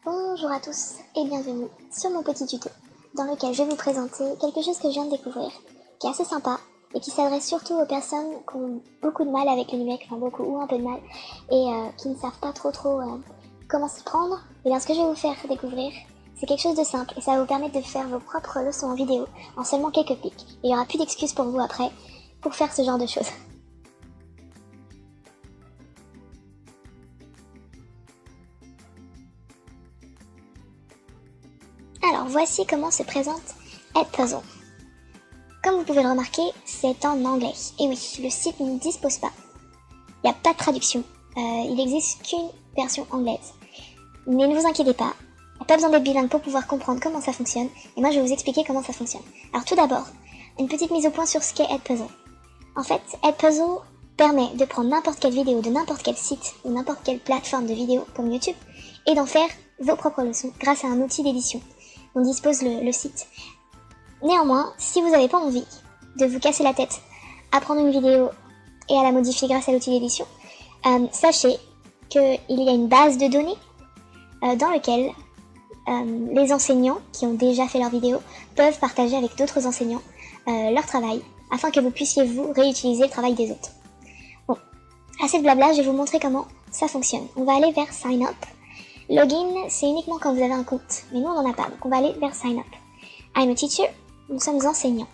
Bonjour à tous et bienvenue sur mon petit tuto dans lequel je vais vous présenter quelque chose que je viens de découvrir, qui est assez sympa et qui s'adresse surtout aux personnes qui ont beaucoup de mal avec le numérique, enfin beaucoup ou un peu de mal, et qui ne savent pas trop comment s'y prendre. Et bien ce que je vais vous faire découvrir, c'est quelque chose de simple et ça va vous permettre de faire vos propres leçons en vidéo en seulement quelques clics. Et il n'y aura plus d'excuses pour vous après pour faire ce genre de choses. Alors voici comment se présente Edpuzzle. Comme vous pouvez le remarquer, c'est en anglais. Et oui, le site ne dispose pas. Il n'y a pas de traduction. Il n'existe qu'une version anglaise. Mais ne vous inquiétez pas, il n'y a pas besoin d'être bilingue pour pouvoir comprendre comment ça fonctionne. Et moi je vais vous expliquer comment ça fonctionne. Alors tout d'abord, une petite mise au point sur ce qu'est Edpuzzle. En fait, Edpuzzle permet de prendre n'importe quelle vidéo de n'importe quel site ou n'importe quelle plateforme de vidéo comme YouTube et d'en faire vos propres leçons grâce à un outil d'édition dont dispose le site. Néanmoins, si vous n'avez pas envie de vous casser la tête à prendre une vidéo et à la modifier grâce à l'outil d'édition, sachez qu'il y a une base de données dans laquelle les enseignants qui ont déjà fait leur vidéo peuvent partager avec d'autres enseignants leur travail afin que vous puissiez vous réutiliser le travail des autres. Bon, assez de blabla, je vais vous montrer comment ça fonctionne. On va aller vers Sign Up. Login, c'est uniquement quand vous avez un compte, mais nous on n'en a pas, donc on va aller vers Sign Up. I'm a teacher, nous sommes enseignants.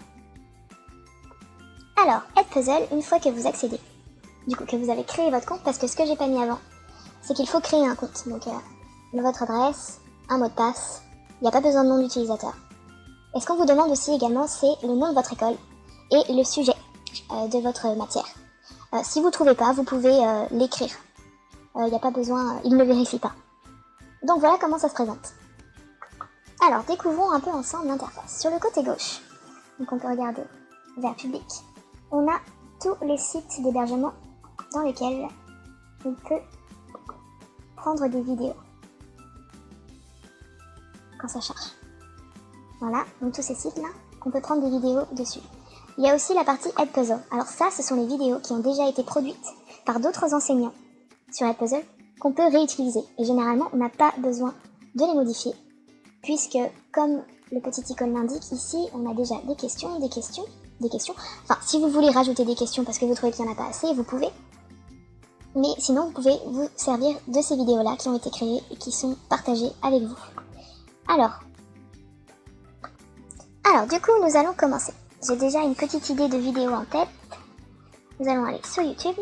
Alors, Edpuzzle, une fois que vous accédez, du coup que vous avez créé votre compte, parce que ce que j'ai pas mis avant, c'est qu'il faut créer un compte. Donc votre adresse, un mot de passe, il n'y a pas besoin de nom d'utilisateur. Et ce qu'on vous demande aussi également, c'est le nom de votre école et le sujet de votre matière. Si vous ne trouvez pas, vous pouvez l'écrire. Il n'y a pas besoin, il ne vérifie pas. Donc voilà comment ça se présente. Alors, découvrons un peu ensemble l'interface. Sur le côté gauche, donc on peut regarder vers public, on a tous les sites d'hébergement dans lesquels on peut prendre des vidéos quand ça charge. Voilà, donc tous ces sites-là, on peut prendre des vidéos dessus. Il y a aussi la partie Edpuzzle. Alors ça, ce sont les vidéos qui ont déjà été produites par d'autres enseignants sur Edpuzzle qu'on peut réutiliser. Et généralement, on n'a pas besoin de les modifier, puisque, comme le petit icône l'indique, ici, on a déjà des questions. Enfin, si vous voulez rajouter des questions parce que vous trouvez qu'il n'y en a pas assez, vous pouvez. Mais sinon, vous pouvez vous servir de ces vidéos-là qui ont été créées et qui sont partagées avec vous. Alors, du coup, nous allons commencer. J'ai déjà une petite idée de vidéo en tête. Nous allons aller sur YouTube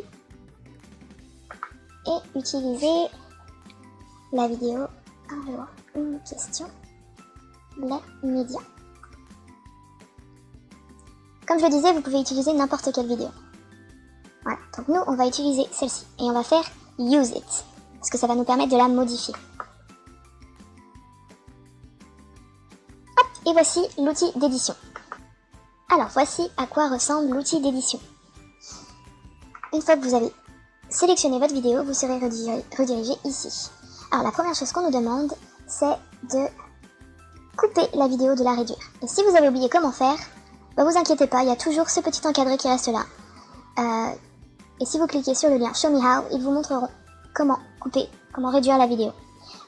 et utiliser la vidéo un jour, une question, les médias. Comme je le disais, vous pouvez utiliser n'importe quelle vidéo. Voilà, donc nous on va utiliser celle-ci et on va faire Use It, parce que ça va nous permettre de la modifier. Hop, et voici l'outil d'édition. Alors voici à quoi ressemble l'outil d'édition. Une fois que vous avez sélectionné votre vidéo, vous serez redirigé ici. Alors la première chose qu'on nous demande, c'est de couper la vidéo, de la réduire. Et si vous avez oublié comment faire, bah vous inquiétez pas, il y a toujours ce petit encadré qui reste là. Et si vous cliquez sur le lien Show Me How, ils vous montreront comment couper, comment réduire la vidéo.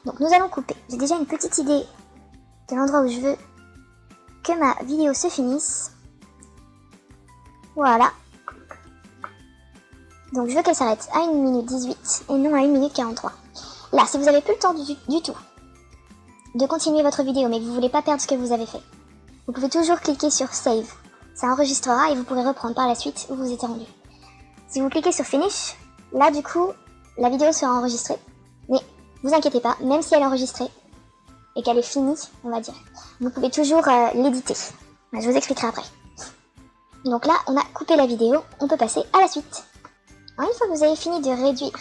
Donc nous allons couper. J'ai déjà une petite idée de l'endroit où je veux que ma vidéo se finisse. Voilà. Donc je veux qu'elle s'arrête à 1 minute 18 et non à 1 minute 43. Là, si vous n'avez plus le temps du tout de continuer votre vidéo mais que vous ne voulez pas perdre ce que vous avez fait, vous pouvez toujours cliquer sur Save. Ça enregistrera et vous pourrez reprendre par la suite où vous étiez rendu. Si vous cliquez sur Finish, là du coup, la vidéo sera enregistrée. Mais vous inquiétez pas, même si elle est enregistrée et qu'elle est finie, on va dire, vous pouvez toujours l'éditer. Je vous expliquerai après. Donc là, on a coupé la vidéo, on peut passer à la suite. Alors, une fois que vous avez fini de réduire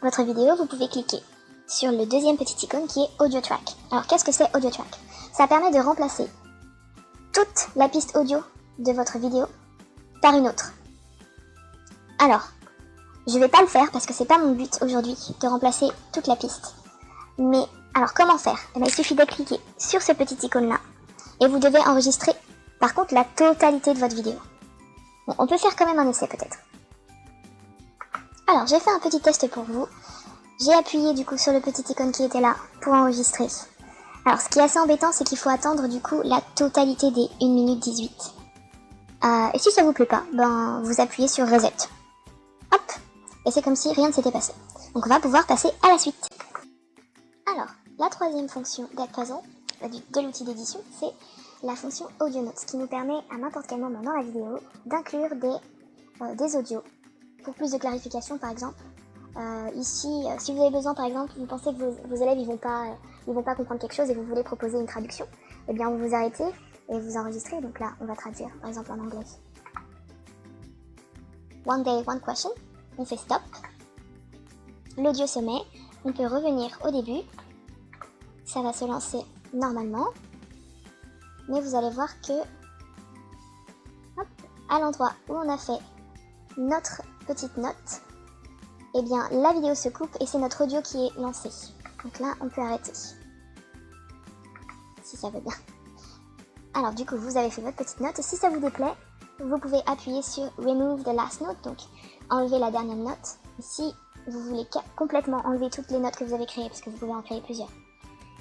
votre vidéo, vous pouvez cliquer sur le deuxième petit icône qui est Audio Track. Alors qu'est-ce que c'est Audio Track? Ça permet de remplacer toute la piste audio de votre vidéo par une autre. Alors, je vais pas le faire parce que c'est pas mon but aujourd'hui de remplacer toute la piste. Mais alors comment faire? Eh bien, il suffit de cliquer sur ce petit icône là et vous devez enregistrer par contre la totalité de votre vidéo. Bon, on peut faire quand même un essai peut-être. Alors j'ai fait un petit test pour vous. J'ai appuyé du coup sur le petit icône qui était là pour enregistrer. Alors ce qui est assez embêtant, c'est qu'il faut attendre du coup la totalité des 1 minute 18. Et si ça vous plaît pas, ben vous appuyez sur reset. Hop, et c'est comme si rien ne s'était passé. Donc on va pouvoir passer à la suite. Alors, la troisième fonction d'Edpuzzle, de l'outil d'édition, c'est la fonction Audio Notes, qui nous permet à n'importe quel moment dans la vidéo d'inclure des audios. Pour plus de clarification par exemple, ici, si vous avez besoin par exemple, vous pensez que vos élèves ils vont pas comprendre quelque chose et vous voulez proposer une traduction, eh bien vous vous arrêtez et vous enregistrez. Donc là, on va traduire par exemple en anglais. One day, one question. On fait stop. L'audio se met. On peut revenir au début. Ça va se lancer normalement. Mais vous allez voir que, hop, à l'endroit où on a fait notre petite note, eh bien la vidéo se coupe et c'est notre audio qui est lancé. Donc là, on peut arrêter. Si ça veut bien. Alors du coup, vous avez fait votre petite note et si ça vous déplaît, vous pouvez appuyer sur Remove the last note, donc enlever la dernière note. Si vous voulez complètement enlever toutes les notes que vous avez créées, parce que vous pouvez en créer plusieurs,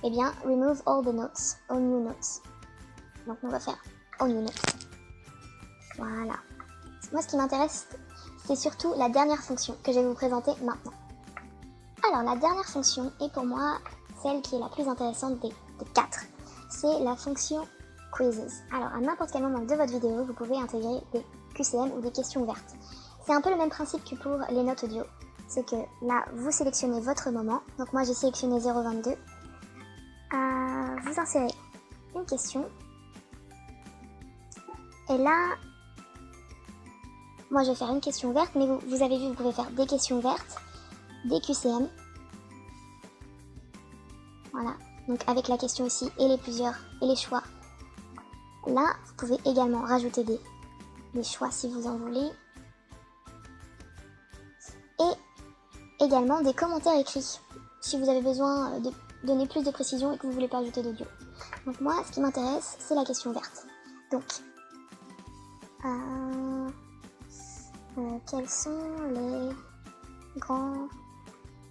eh bien, Remove all the notes, all new notes. Donc on va faire all new notes. Voilà. Moi, ce qui m'intéresse, c'est surtout la dernière fonction que je vais vous présenter maintenant. Alors, la dernière fonction est pour moi celle qui est la plus intéressante des 4. C'est la fonction Quizzes. Alors, à n'importe quel moment de votre vidéo, vous pouvez intégrer des QCM ou des questions ouvertes. C'est un peu le même principe que pour les notes audio. C'est que là, vous sélectionnez votre moment. Donc moi, j'ai sélectionné 0,22. Vous insérez une question. Et là, moi, je vais faire une question ouverte, mais vous avez vu, vous pouvez faire des questions ouvertes, des QCM. Voilà. Donc avec la question ici et les choix. Là, vous pouvez également rajouter des choix si vous en voulez. Et également des commentaires écrits, si vous avez besoin de donner plus de précision et que vous voulez pas ajouter d'audio. Donc moi, ce qui m'intéresse, c'est la question verte. Donc, quels sont les grands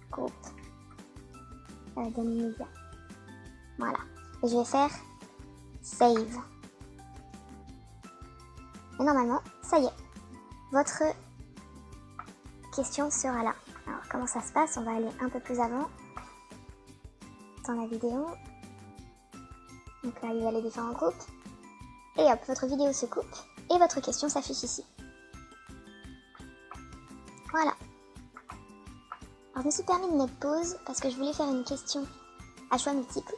groupes de médias? Voilà. Et je vais faire Save. Et normalement, ça y est, votre question sera là. Alors, comment ça se passe? On va aller un peu plus avant dans la vidéo. Donc là, il y a les différents groupes. Et hop, votre vidéo se coupe et votre question s'affiche ici. Voilà. Alors, je me suis permis de mettre pause parce que je voulais faire une question à choix multiples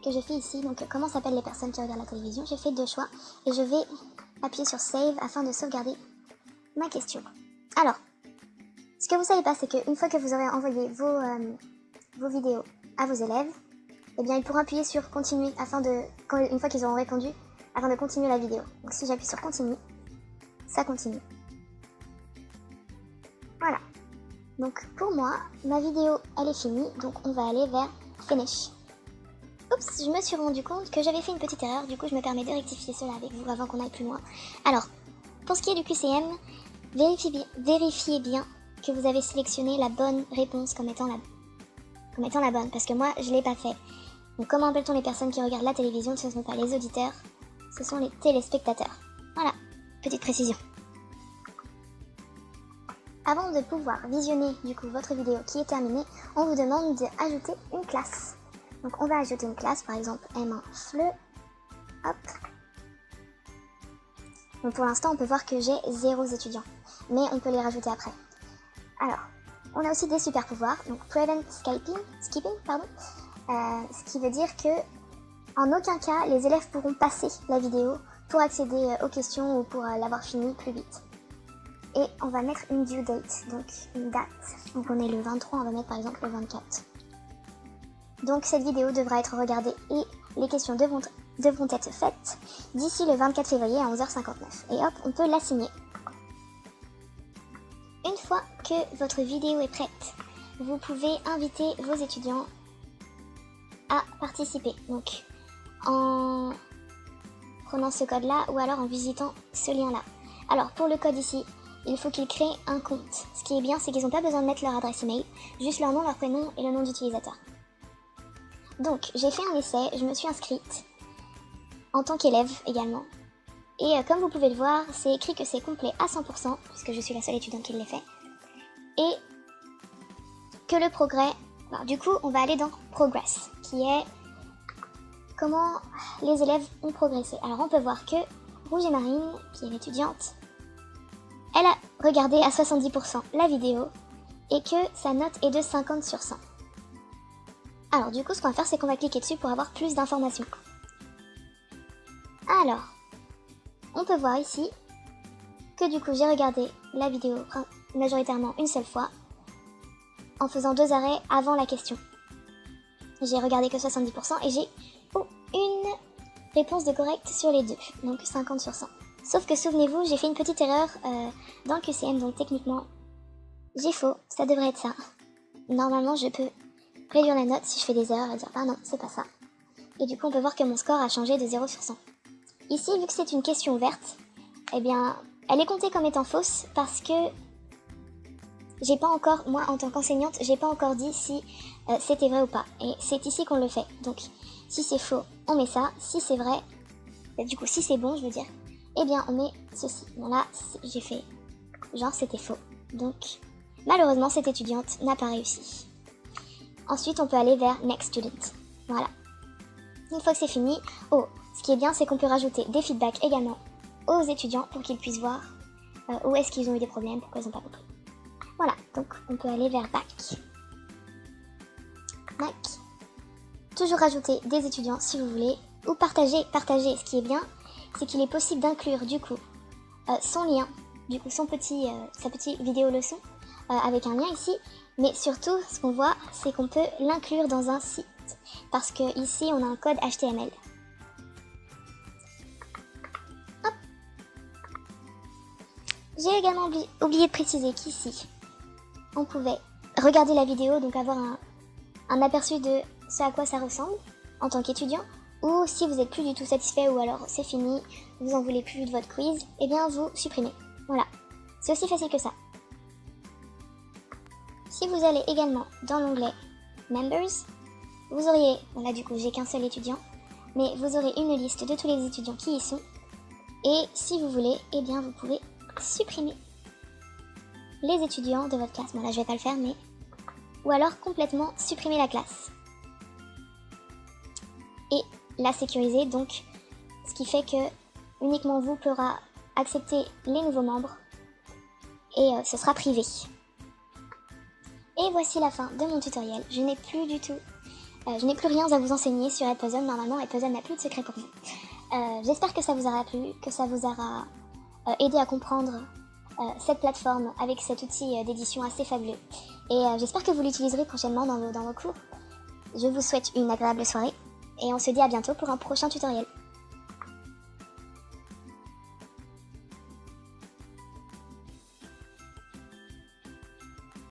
que j'ai fait ici. Donc, comment s'appellent les personnes qui regardent la télévision? J'ai fait 2 choix et je vais appuyer sur Save afin de sauvegarder ma question. Alors, ce que vous savez pas, c'est qu'une fois que vous aurez envoyé vos vidéos à vos élèves, eh bien, ils pourront appuyer sur Continuer une fois qu'ils auront répondu, afin de continuer la vidéo. Donc, si j'appuie sur Continue, ça continue. Voilà. Donc, pour moi, ma vidéo, elle est finie. Donc, on va aller vers Finish. Oups, je me suis rendu compte que j'avais fait une petite erreur. Du coup, je me permets de rectifier cela avec vous avant qu'on aille plus loin. Alors, pour ce qui est du QCM, vérifiez bien que vous avez sélectionné la bonne réponse comme étant la bonne. Parce que moi, je ne l'ai pas fait. Donc, comment appelle-t-on les personnes qui regardent la télévision? Ce ne sont pas les auditeurs, ce sont les téléspectateurs. Voilà, petite précision. Avant de pouvoir visionner du coup votre vidéo qui est terminée, on vous demande d'ajouter une classe. Donc on va ajouter une classe, par exemple M1 FLE. Hop. Donc pour l'instant on peut voir que j'ai 0 étudiants, mais on peut les rajouter après. Alors, on a aussi des super pouvoirs, donc Prevent Skipping, ce qui veut dire que en aucun cas les élèves pourront passer la vidéo pour accéder aux questions ou pour l'avoir fini plus vite. Et on va mettre une due date, donc une date. Donc on est le 23, on va mettre par exemple le 24. Donc cette vidéo devra être regardée et les questions devront être faites d'ici le 24 février à 11h59. Et hop, on peut la signer. Une fois que votre vidéo est prête, vous pouvez inviter vos étudiants à participer. Donc en prenant ce code-là ou alors en visitant ce lien-là. Alors pour le code ici, il faut qu'ils créent un compte. Ce qui est bien, c'est qu'ils n'ont pas besoin de mettre leur adresse email, juste leur nom, leur prénom et le nom d'utilisateur. Donc, j'ai fait un essai, je me suis inscrite en tant qu'élève également. Et comme vous pouvez le voir, c'est écrit que c'est complet à 100%, puisque je suis la seule étudiante qui l'ait fait. Et que le progrès... Alors, du coup, on va aller dans Progress, qui est comment les élèves ont progressé. Alors, on peut voir que Rouge et Marine, qui est l'étudiante, elle a regardé à 70% la vidéo et que sa note est de 50 sur 100. Alors, du coup, ce qu'on va faire, c'est qu'on va cliquer dessus pour avoir plus d'informations. Alors, on peut voir ici que du coup, j'ai regardé la vidéo majoritairement une seule fois, en faisant 2 arrêts avant la question. J'ai regardé que 70% et j'ai une réponse de correcte sur les deux, donc 50 sur 100. Sauf que souvenez-vous, j'ai fait une petite erreur dans le QCM, donc techniquement, j'ai faux, ça devrait être ça. Normalement, je peux réduire la note si je fais des erreurs et dire ah non, c'est pas ça. Et du coup, on peut voir que mon score a changé de 0 sur 100. Ici, vu que c'est une question ouverte, eh bien, elle est comptée comme étant fausse parce que j'ai pas encore, moi en tant qu'enseignante, j'ai pas encore dit si c'était vrai ou pas. Et c'est ici qu'on le fait. Donc, si c'est faux, on met ça. Si c'est vrai, du coup, si c'est bon, je veux dire, eh bien, on met ceci. Bon là, j'ai fait genre c'était faux. Donc, malheureusement, cette étudiante n'a pas réussi. Ensuite, on peut aller vers Next Student. Voilà. Une fois que c'est fini, ce qui est bien, c'est qu'on peut rajouter des feedbacks également aux étudiants pour qu'ils puissent voir où est-ce qu'ils ont eu des problèmes, pourquoi ils n'ont pas compris. Voilà, donc on peut aller vers Back. Back. Toujours rajouter des étudiants si vous voulez, ou partager. Ce qui est bien, c'est qu'il est possible d'inclure du coup son lien, du coup sa petite vidéo leçon avec un lien ici, mais surtout ce qu'on voit, c'est qu'on peut l'inclure dans un site, parce que ici on a un code HTML. J'ai également oublié de préciser qu'ici, on pouvait regarder la vidéo, donc avoir un aperçu de ce à quoi ça ressemble en tant qu'étudiant, ou si vous n'êtes plus du tout satisfait ou alors c'est fini, vous en voulez plus de votre quiz, eh bien vous supprimez. Voilà, c'est aussi facile que ça. Si vous allez également dans l'onglet Members, vous auriez, bon là du coup j'ai qu'un seul étudiant, mais vous aurez une liste de tous les étudiants qui y sont, et si vous voulez, eh bien vous pouvez supprimer les étudiants de votre classe. Bon là je vais pas le faire, mais ou alors complètement supprimer la classe et la sécuriser, donc ce qui fait que uniquement vous pourra accepter les nouveaux membres et ce sera privé. Et voici la fin de mon tutoriel. Je n'ai plus rien à vous enseigner sur Edpuzzle. Normalement Edpuzzle n'a plus de secret pour vous. J'espère que ça vous aura plu, que ça vous aura aidé à comprendre cette plateforme avec cet outil d'édition assez fabuleux. Et j'espère que vous l'utiliserez prochainement dans vos cours. Je vous souhaite une agréable soirée et on se dit à bientôt pour un prochain tutoriel.